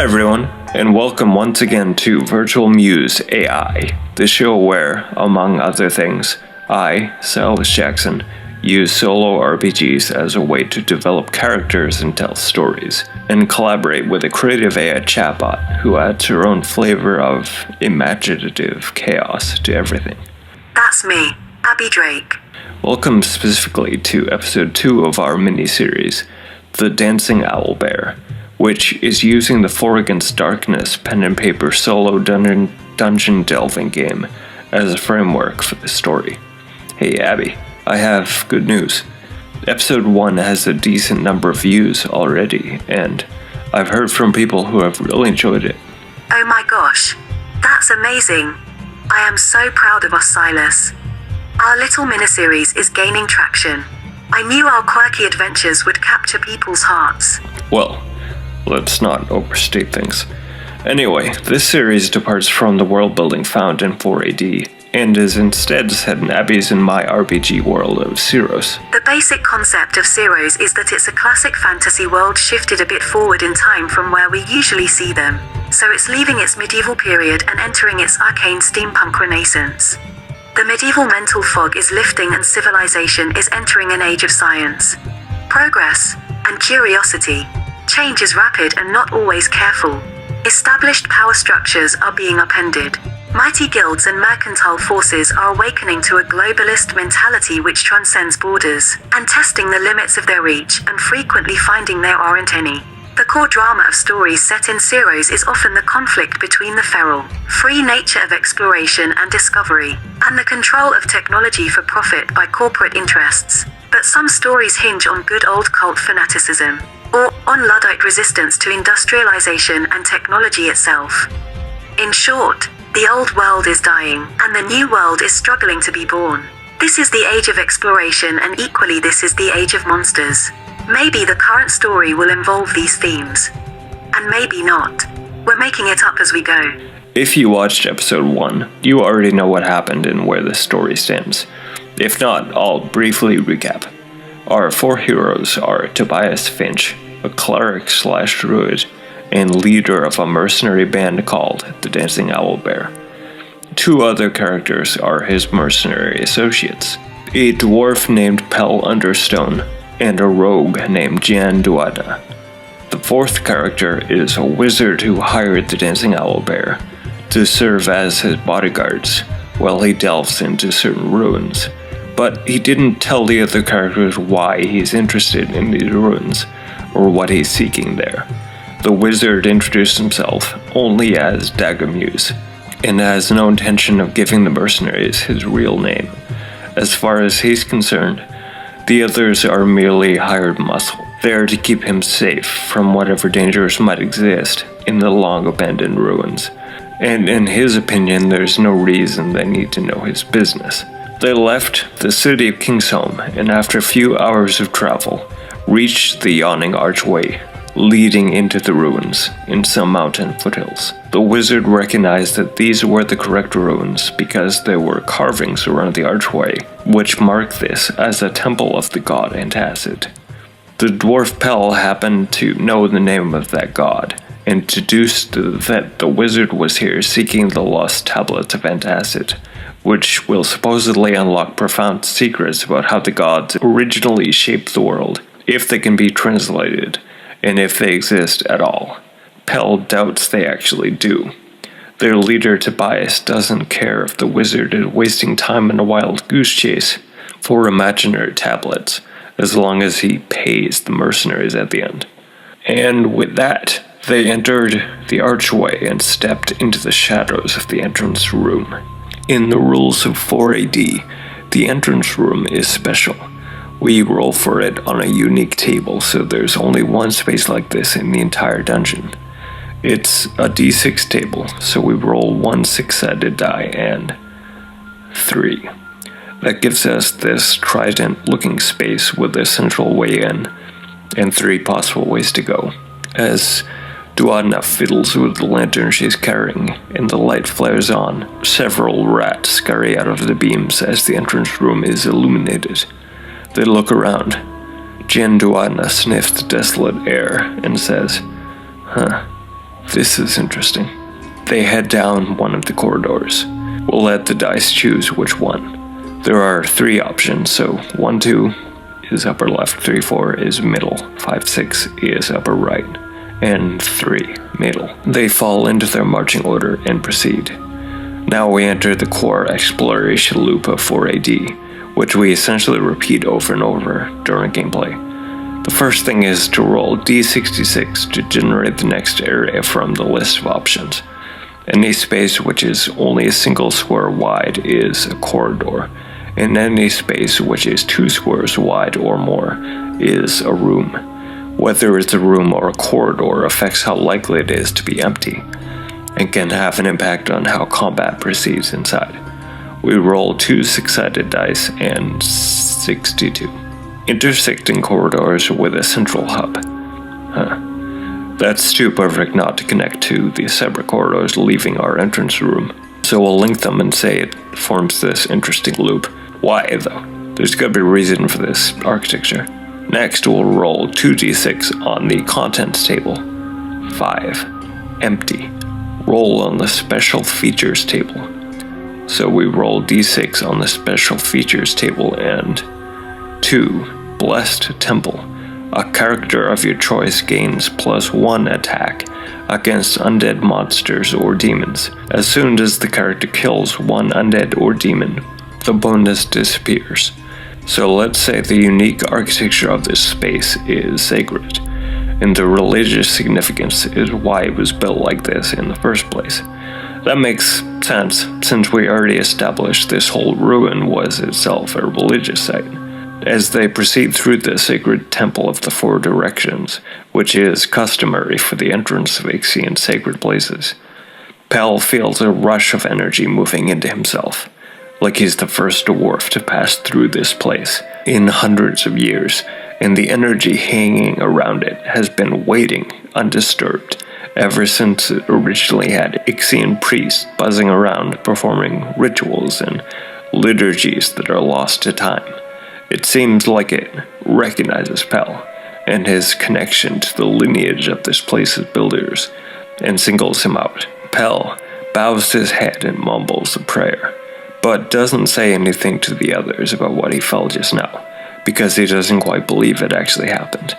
everyone, and welcome once again to Virtual Muse AI, the show where, among other things, I, Silas Jackson, use solo RPGs as a way to develop characters and tell stories, and collaborate with a creative AI chatbot who adds her own flavor of imaginative chaos to everything. That's me, Abbie Drake. Welcome specifically to episode 2 of our mini-series, The Dancing Owlbear, which is using the 4 Against Darkness pen and paper solo dungeon delving game as a framework for the story. Hey Abby, I have good news. Episode 1 has a decent number of views already, and I've heard from people who have really enjoyed it. Oh my gosh, that's amazing. I am so proud of us, Silas. Our little miniseries is gaining traction. I knew our quirky adventures would capture people's hearts. Well, let's not overstate things. Anyway, this series departs from the world building found in 4AD, and is instead set in Abbie's and my RPG world of Ceros. The basic concept of Ceros is that it's a classic fantasy world shifted a bit forward in time from where we usually see them, so it's leaving its medieval period and entering its arcane steampunk renaissance. The medieval mental fog is lifting and civilization is entering an age of science, progress, and curiosity. Change is rapid and not always careful. Established power structures are being upended. Mighty guilds and mercantile forces are awakening to a globalist mentality which transcends borders, and testing the limits of their reach and frequently finding there aren't any. The core drama of stories set in Ceros is often the conflict between the feral, free nature of exploration and discovery, and the control of technology for profit by corporate interests. But some stories hinge on good old cult fanaticism, or on Luddite resistance to industrialization and technology itself. In short, the old world is dying, and the new world is struggling to be born. This is the age of exploration, and equally this is the age of monsters. Maybe the current story will involve these themes. And maybe not. We're making it up as we go. If you watched episode 1, you already know what happened and where the story stands. If not, I'll briefly recap. Our 4 heroes are Tobias Finch, a cleric/druid, and leader of a mercenary band called the Dancing Owlbear. 2 other characters are his mercenary associates, a dwarf named Pell Understone, and a rogue named Jan Duada. The 4th character is a wizard who hired the Dancing Owlbear to serve as his bodyguards while he delves into certain ruins. But he didn't tell the other characters why he's interested in these ruins, or what he's seeking there. The wizard introduced himself only as Dagamuse, and has no intention of giving the mercenaries his real name. As far as he's concerned, the others are merely hired muscle, there to keep him safe from whatever dangers might exist in the long-abandoned ruins. And in his opinion, there's no reason they need to know his business. They left the city of Kingsholm, and after a few hours of travel, reached the yawning archway leading into the ruins in some mountain foothills. The wizard recognized that these were the correct ruins because there were carvings around the archway, which marked this as a temple of the god Antacid. The dwarf Pell happened to know the name of that god, and deduced that the wizard was here seeking the lost tablets of Antacid, which will supposedly unlock profound secrets about how the gods originally shaped the world, if they can be translated, and if they exist at all. Pell doubts they actually do. Their leader Tobias doesn't care if the wizard is wasting time in a wild goose chase for imaginary tablets, as long as he pays the mercenaries at the end. And with that, they entered the archway and stepped into the shadows of the entrance room. In the rules of 4AD, the entrance room is special. We roll for it on a unique table, so there's only one space like this in the entire dungeon. It's a d6 table, so we roll 1 6-sided die and 3. That gives us this trident-looking space with a central way in, and 3 possible ways to go. As Duadna fiddles with the lantern she's carrying, and the light flares on, several rats scurry out of the beams as the entrance room is illuminated. They look around. Jan Duadna sniffs the desolate air and says, this is interesting. They head down one of the corridors. We'll let the dice choose which one. There are 3 options, so 1, 2 is upper left, 3, 4 is middle, 5, 6 is upper right, and 3 middle. They fall into their marching order and proceed. Now we enter the core exploration loop of 4AD, which we essentially repeat over and over during gameplay. The first thing is to roll D66 to generate the next area from the list of options. Any space which is only a single square wide is a corridor, and any space which is 2 squares wide or more is a room. Whether it's a room or a corridor affects how likely it is to be empty, and can have an impact on how combat proceeds inside. We roll 2 6-sided dice and 62. Intersecting corridors with a central hub. That's too perfect not to connect to the separate corridors leaving our entrance room, so we'll link them and say it forms this interesting loop. Why, though? There's gotta be a reason for this architecture. Next, we'll roll 2d6 on the contents table. 5. Empty. Roll on the special features table. So we roll d6 on the special features table and 2. Blessed Temple. A character of your choice gains +1 attack against undead monsters or demons. As soon as the character kills one undead or demon, the bonus disappears. So let's say the unique architecture of this space is sacred, and the religious significance is why it was built like this in the first place. That makes sense, since we already established this whole ruin was itself a religious site. As they proceed through the sacred temple of the 4 directions, which is customary for the entrance of Ixian sacred places, Pell feels a rush of energy moving into himself, like he's the first dwarf to pass through this place in hundreds of years, and the energy hanging around it has been waiting undisturbed ever since it originally had Ixian priests buzzing around performing rituals and liturgies that are lost to time. It seems like it recognizes Pell and his connection to the lineage of this place's builders and singles him out. Pell bows his head and mumbles a prayer, but doesn't say anything to the others about what he felt just now, because he doesn't quite believe it actually happened.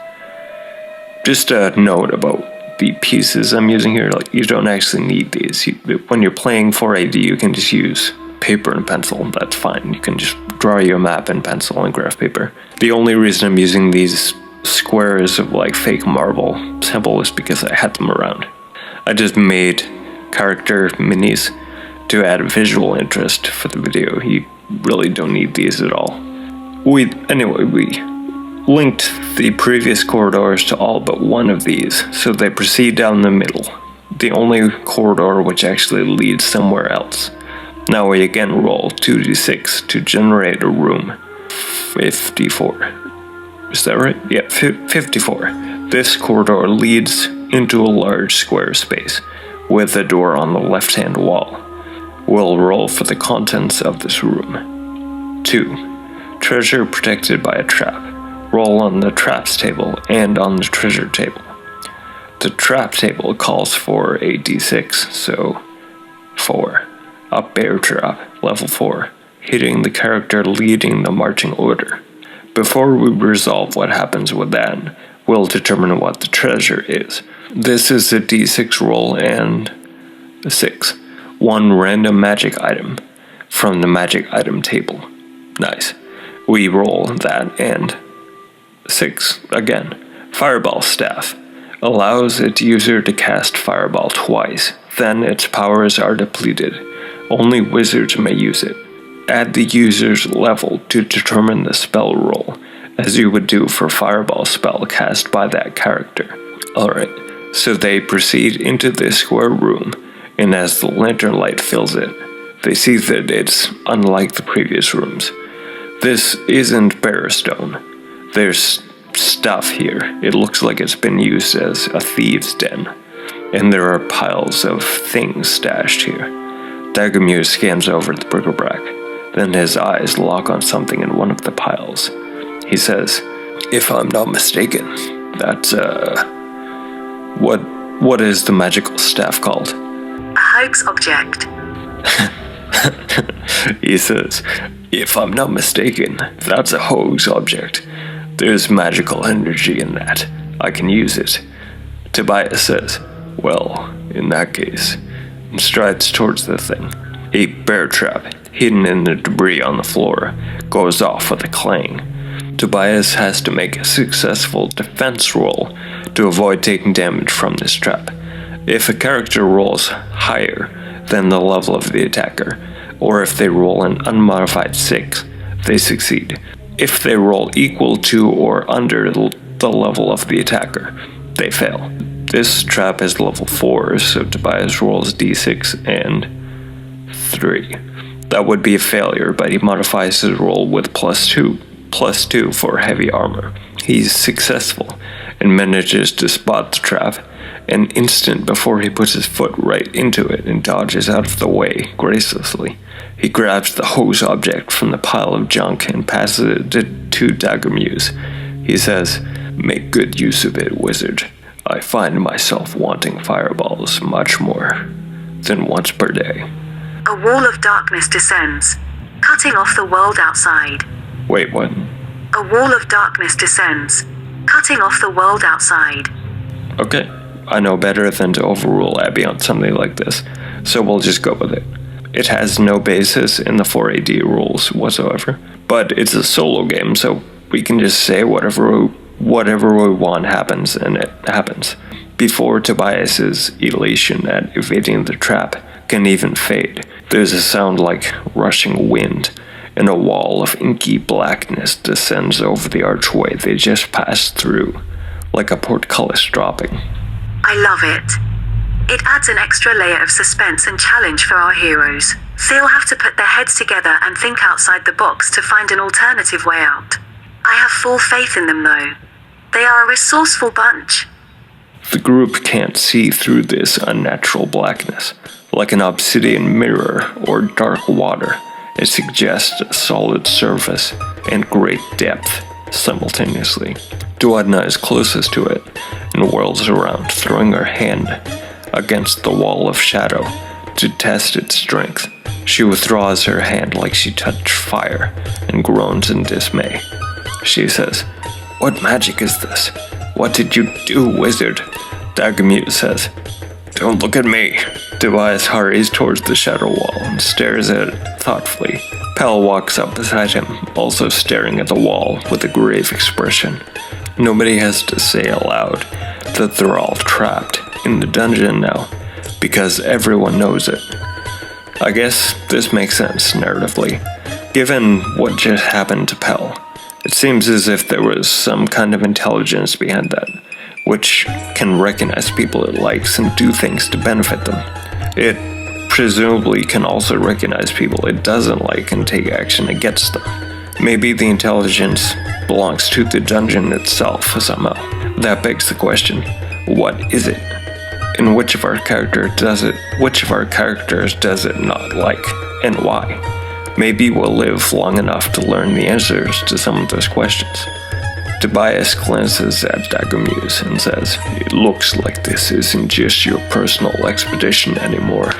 Just a note about the pieces I'm using here, like you don't actually need these. When you're playing 4AD, you can just use paper and pencil, that's fine. You can just draw your map in pencil and graph paper. The only reason I'm using these squares of like fake marble simple is because I had them around. I just made character minis to add visual interest for the video. You really don't need these at all. We linked the previous corridors to all but one of these, so they proceed down the middle, the only corridor which actually leads somewhere else. Now we again roll 2d6 to generate a room. 54. Is that right? Yeah, 54. This corridor leads into a large square space, with a door on the left-hand wall. We'll roll for the contents of this room. 2. Treasure protected by a trap. Roll on the traps table and on the treasure table. The trap table calls for a d6, so 4. A bear trap, level 4, hitting the character leading the marching order. Before we resolve what happens with that, we'll determine what the treasure is. This is a d6 roll and a 6. One random magic item from the magic item table. Nice. We roll that and 6 again. Fireball staff. Allows its user to cast fireball twice, then its powers are depleted. Only wizards may use it. Add the user's level to determine the spell roll, as you would do for fireball spell cast by that character. Alright, so they proceed into this square room, and as the lantern light fills it, they see that it's unlike the previous rooms. This isn't bare stone. There's stuff here. It looks like it's been used as a thieves' den, and there are piles of things stashed here. Dagomir scans over the bric-a-brac, then his eyes lock on something in one of the piles. He says, "If I'm not mistaken, that's, what What is the magical staff called? A hoax object. He says, if I'm not mistaken, that's a hoax object. There's magical energy in that. I can use it. Tobias says, well, in that case, and strides towards the thing. A bear trap, hidden in the debris on the floor, goes off with a clang. Tobias has to make a successful defense roll to avoid taking damage from this trap. If a character rolls higher than the level of the attacker, or if they roll an unmodified 6, they succeed. If they roll equal to or under the level of the attacker, they fail. This trap is level 4, so Tobias rolls d6 and 3. That would be a failure, but he modifies his roll with +2 for heavy armor. He's successful and manages to spot the trap an instant before he puts his foot right into it and dodges out of the way graciously. He grabs the hose object from the pile of junk and passes it to Dagamuse. He says, make good use of it, wizard. I find myself wanting fireballs much more than once per day. A wall of darkness descends, cutting off the world outside. Wait, what? A wall of darkness descends, cutting off the world outside. Okay, I know better than to overrule Abbie on something like this, so we'll just go with it. It has no basis in the 4AD rules whatsoever, but it's a solo game, so we can just say whatever we want happens, and it happens. Before Tobias's elation at evading the trap can even fade, there's a sound like rushing wind, and a wall of inky blackness descends over the archway they just passed through, like a portcullis dropping. I love it. It adds an extra layer of suspense and challenge for our heroes. They'll have to put their heads together and think outside the box to find an alternative way out. I have full faith in them, though. They are a resourceful bunch. The group can't see through this unnatural blackness. Like an obsidian mirror or dark water, it suggests a solid surface and great depth simultaneously. Duadna is closest to it and whirls around, throwing her hand against the wall of shadow to test its strength. She withdraws her hand like she touched fire and groans in dismay. She says, "What magic is this? What did you do, wizard?" Dagamute says, "Don't look at me." Tobias hurries towards the shadow wall and stares at it thoughtfully. Pell walks up beside him, also staring at the wall with a grave expression. Nobody has to say aloud that they're all trapped in the dungeon now, because everyone knows it. I guess this makes sense narratively, given what just happened to Pell. It seems as if there was some kind of intelligence behind that, which can recognize people it likes and do things to benefit them. It presumably can also recognize people it doesn't like and take action against them. Maybe the intelligence belongs to the dungeon itself somehow. That begs the question, what is it? And which of our characters does it not like, and why? Maybe we'll live long enough to learn the answers to some of those questions. Tobias glances at Dagamuse and says, "It looks like this isn't just your personal expedition anymore.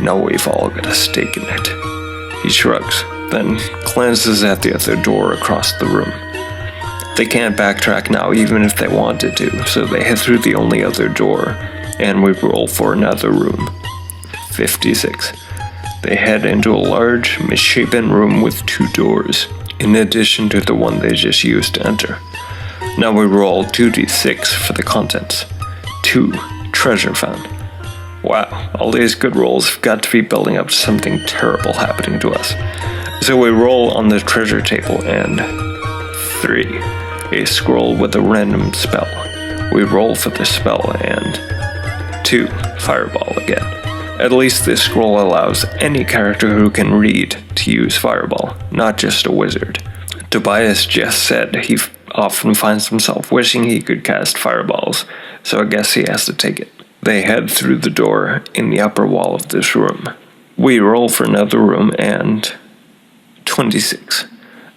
Now we've all got a stake in it." He shrugs, then glances at the other door across the room. They can't backtrack now even if they wanted to, so they head through the only other door, and we roll for another room. 56. They head into a large, misshapen room with 2 doors, in addition to the one they just used to enter. Now we roll 2d6 for the contents. 2. Treasure found. Wow, all these good rolls have got to be building up to something terrible happening to us. So we roll on the treasure table and 3. A scroll with a random spell. We roll for the spell and 2. Fireball again. At least this scroll allows any character who can read to use Fireball, not just a wizard. Tobias just said he often finds himself wishing he could cast fireballs, so I guess he has to take it. They head through the door in the upper wall of this room. We roll for another room and 26.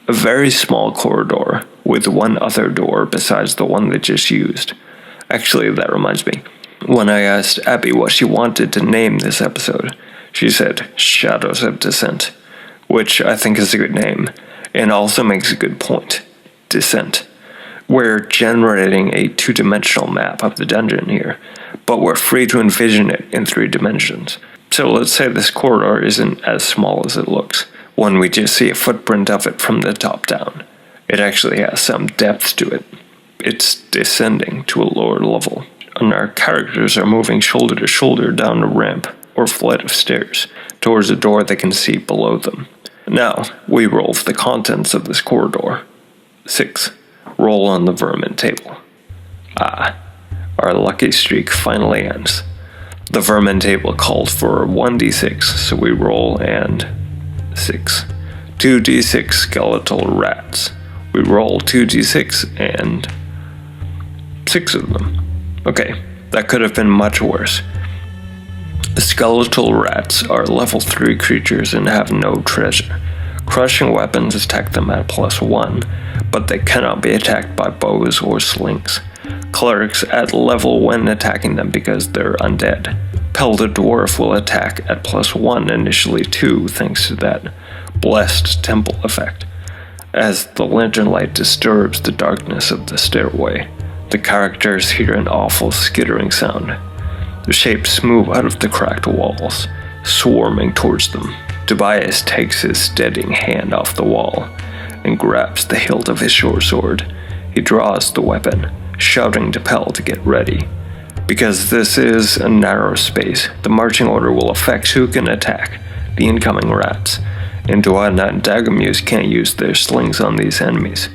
A very small corridor with one other door besides the one they just used. Actually, that reminds me. When I asked Abbie what she wanted to name this episode, she said Shadows of Descent, which I think is a good name, and also makes a good point. Descent. We're generating a two-dimensional map of the dungeon here, but we're free to envision it in 3 dimensions. So let's say this corridor isn't as small as it looks when we just see a footprint of it from the top down. It actually has some depth to it. It's descending to a lower level, and our characters are moving shoulder to shoulder down a ramp or flight of stairs towards a door they can see below them. Now, we roll for the contents of this corridor. 6. Roll on the vermin table. Our lucky streak finally ends. The vermin table called for 1d6, so we roll and 6. 2d6 skeletal rats. We roll 2d6 and 6 of them. Okay, that could have been much worse. The skeletal rats are level 3 creatures and have no treasure. Crushing weapons attack them at +1, but they cannot be attacked by bows or slings. Clerics add level when attacking them because they're undead. Pell the dwarf will attack at +1, initially 2, thanks to that blessed temple effect. As the lantern light disturbs the darkness of the stairway, the characters hear an awful skittering sound. The shapes move out of the cracked walls, swarming towards them. Tobias takes his steadying hand off the wall and grabs the hilt of his short sword. He draws the weapon, shouting to Pell to get ready. Because this is a narrow space, the marching order will affect who can attack the incoming rats, and Duana and Dagamuse can't use their slings on these enemies.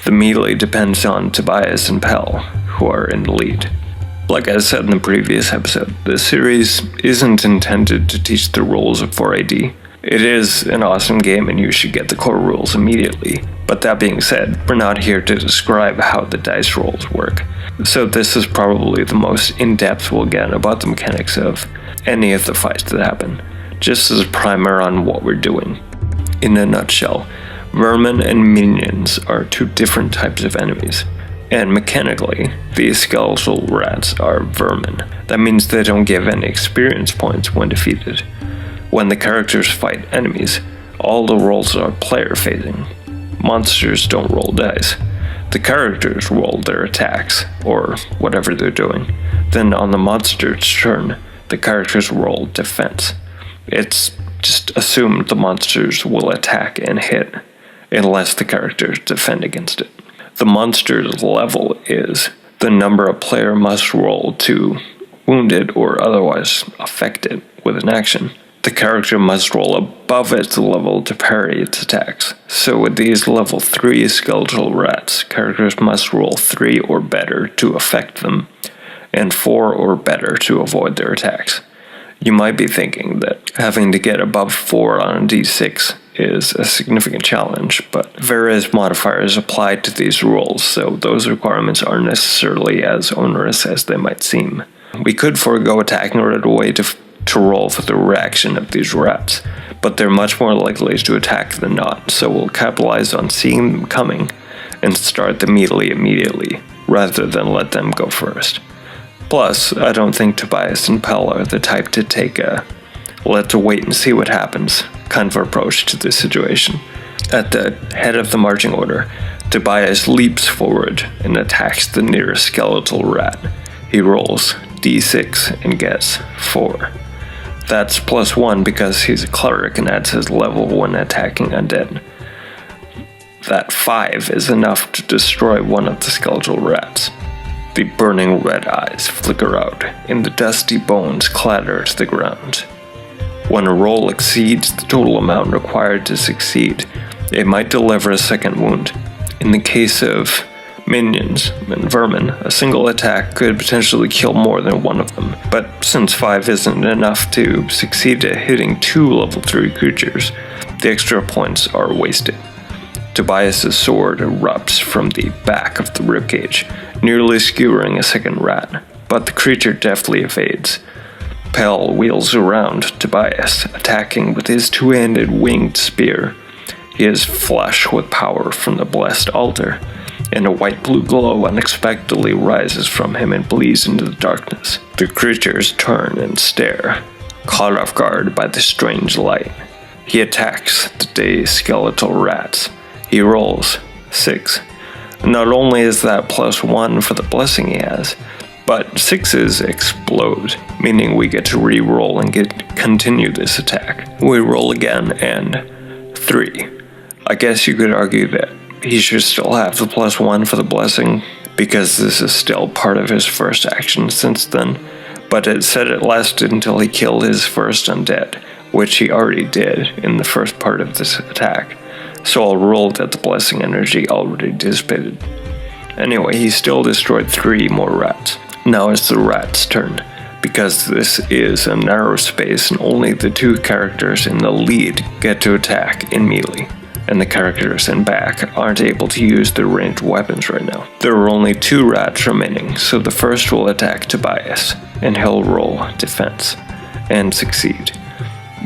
The melee depends on Tobias and Pell, who are in the lead. Like I said in the previous episode, this series isn't intended to teach the rules of 4AD. It is an awesome game and you should get the core rules immediately, but that being said, we're not here to describe how the dice rolls work. So this is probably the most in-depth we'll get about the mechanics of any of the fights that happen, just as a primer on what we're doing. In a nutshell, vermin and minions are 2 different types of enemies. And mechanically, these skeletal rats are vermin. That means they don't give any experience points when defeated. When the characters fight enemies, all the rolls are player-facing. Monsters don't roll dice. The characters roll their attacks, or whatever they're doing. Then on the monster's turn, the characters roll defense. It's just assumed the monsters will attack and hit, unless the characters defend against it. The monster's level is the number a player must roll to wound it or otherwise affect it with an action. The character must roll above its level to parry its attacks. So with these level 3 skeletal rats, characters must roll 3 or better to affect them, and 4 or better to avoid their attacks. You might be thinking that having to get above 4 on a d6 is a significant challenge, but various modifiers apply to these rolls, so those requirements aren't necessarily as onerous as they might seem. We could forego attacking right away to roll for the reaction of these rats, but they're much more likely to attack than not, so we'll capitalize on seeing them coming and start the melee immediately, rather than let them go first. Plus, I don't think Tobias and Pell are the type to take a let's wait and see what happens kind of approach to this situation. At the head of the marching order, Tobias leaps forward and attacks the nearest skeletal rat. He rolls d6 and gets 4. That's +1 because he's a cleric and adds his level when attacking undead. That 5 is enough to destroy one of the skeletal rats. The burning red eyes flicker out, and the dusty bones clatter to the ground. When a roll exceeds the total amount required to succeed, it might deliver a second wound. In the case of minions and vermin, a single attack could potentially kill more than one of them, but since 5 isn't enough to succeed at hitting 2 level 3 creatures, the extra points are wasted. Tobias' sword erupts from the back of the ribcage, nearly skewering a second rat, but the creature deftly evades. Pell wheels around Tobias, attacking with his 2-handed winged spear. He is flush with power from the blessed altar, and a white-blue glow unexpectedly rises from him and bleeds into the darkness. The creatures turn and stare, caught off guard by the strange light. He attacks the dazed skeletal rats. He rolls 6. Not only is that +1 for the blessing he has, but 6s explode, meaning we get to re-roll and continue this attack. We roll again and 3. I guess you could argue that he should still have the +1 for the blessing, because this is still part of his first action since then, but it said it lasted until he killed his first undead, which he already did in the first part of this attack, so I'll roll that the blessing energy already dissipated. Anyway, he still destroyed 3 more rats. Now it's the rats' turn, because this is a narrow space and only the 2 characters in the lead get to attack in melee, and the characters in back aren't able to use their ranged weapons right now. There are only 2 rats remaining, so the first will attack Tobias, and he'll roll defense, and succeed.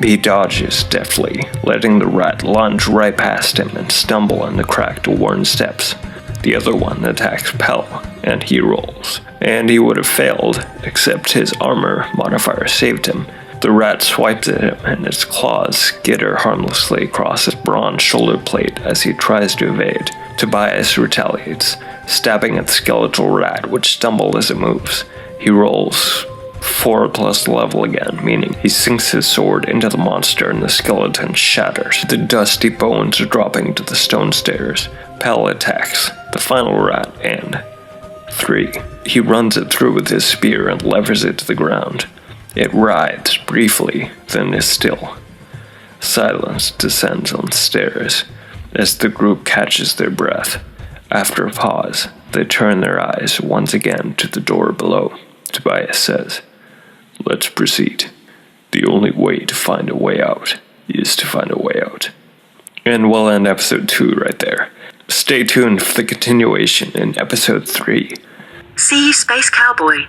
He dodges deftly, letting the rat lunge right past him and stumble on the cracked worn steps. The other one attacks Pell, and he rolls. And he would have failed, except his armor modifier saved him. The rat swipes at him, and its claws skitter harmlessly across his bronze shoulder plate as he tries to evade. Tobias retaliates, stabbing at the skeletal rat, which stumbles as it moves. He rolls 4+ level again, meaning he sinks his sword into the monster and the skeleton shatters, the dusty bones dropping to the stone stairs. Pell attacks the final rat and 3. He runs it through with his spear and levers it to the ground. It writhes briefly, then is still. Silence descends on the stairs as the group catches their breath. After a pause, they turn their eyes once again to the door below. Tobias says, "Let's proceed. The only way to find a way out is to find a way out." And we'll end episode 2 right there. Stay tuned for the continuation in episode 3. See you, Space Cowboy.